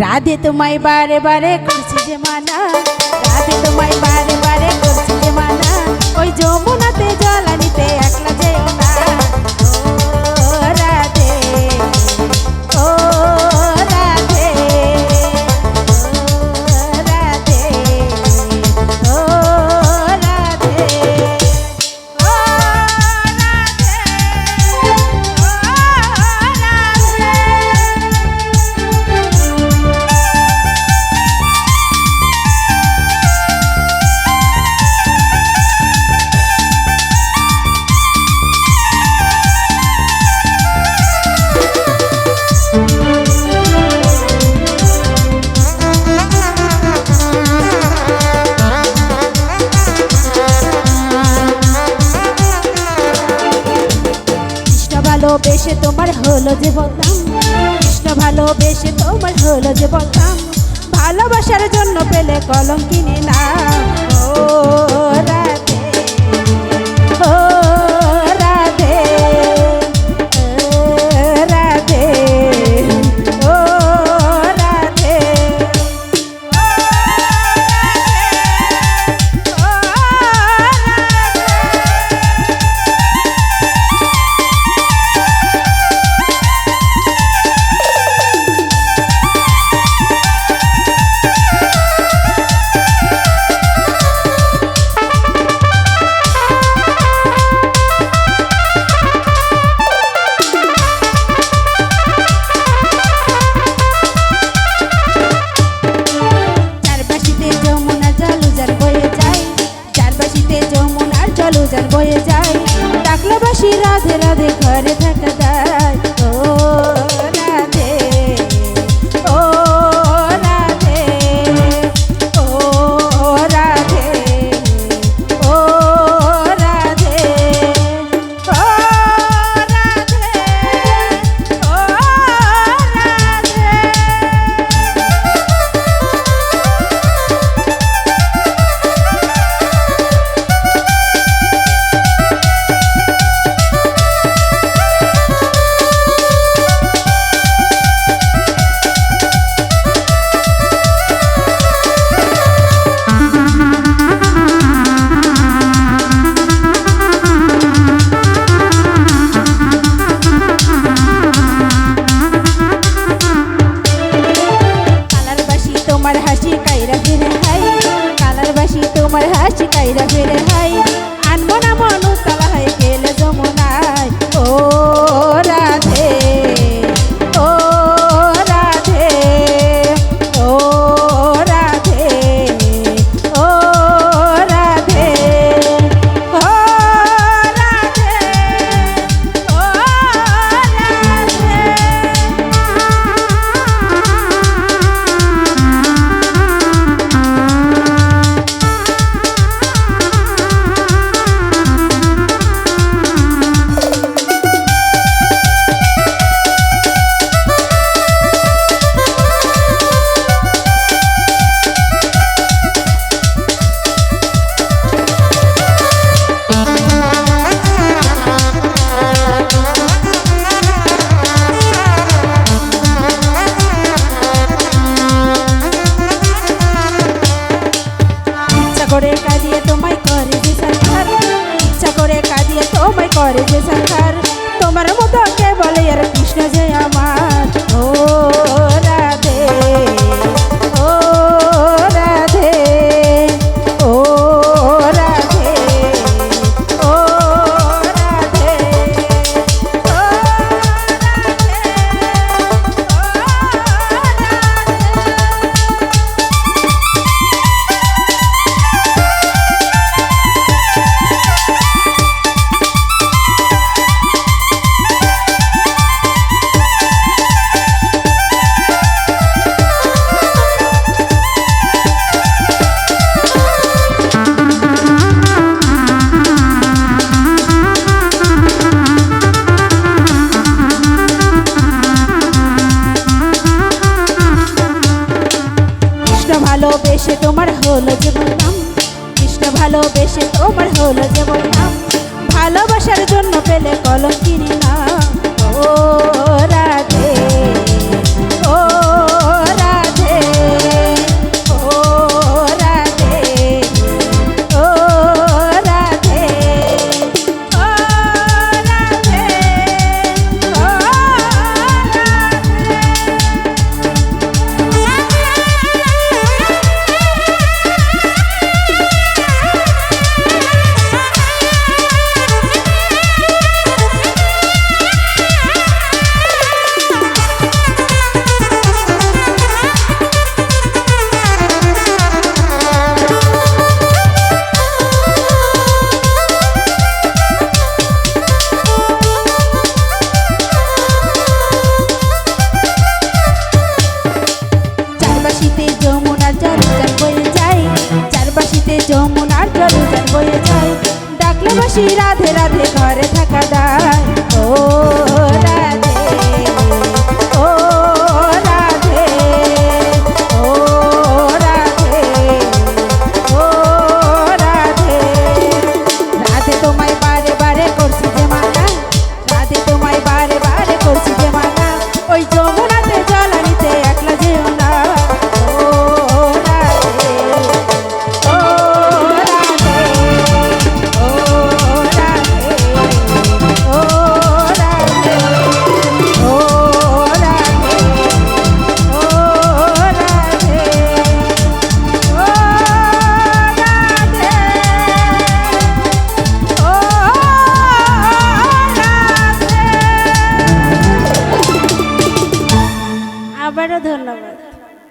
রাধে তোমায় বারে বারে করছি যে মানা, রাধে তোমায় বারে বারে করছি যে মানা, ওই যমুনাতে জল আনিতে একলা যেও না। ও রাধে, ও রাধে, ও রাধে, ও রাধে, ও ভালোবেসে তোমার হলো যে বলতাম, কৃষ্ণ ভালোবেসে তোমার হলো যে বলতাম, ভালোবাসার জন্য পেলে কলম কিনে না। ও রাধে, ও রাধে, ও রাধে, ও রাধে, জল বয়ে যায়, ডাকলে বাসি রাধে রাধে ঘরে থাকা যায়। ও রাধে, ও রাধে, ও রাধে, ও রাধে, ও রাধে, ও রাধে। তোমার হাসি কাইরা ফিরে হাই, কালার বাসি তোমার হাসি কাইরা ফিরে হাই, আনবো না মনু তালা হয়ে গেলে যমুনায়। ও রাধে, ও রাধে, ও রাধে, ও রাধে, ও রাধে, ও রাধে। করে কাঁদিয়ে তোমায় করে যে সরকার, ইচ্ছা করে কাঁদিয়ে তোমায় করে যে সরকার, তোমার মতো কে বলে আর কৃষ্ণ যে আমার। ও রাধে, ও রাধে, ও রাধে, ও রাধে, ও ভালোবেসে তোমার হলো যে বললাম, কৃষ্ণ ভালোবেসে তোমার হলো যে বললাম, ভালোবাসার জন্য পেলে কলম কিনি না। ও রাধে, ও রাধে। রাধে রাধে ঘরে থাকা দায়।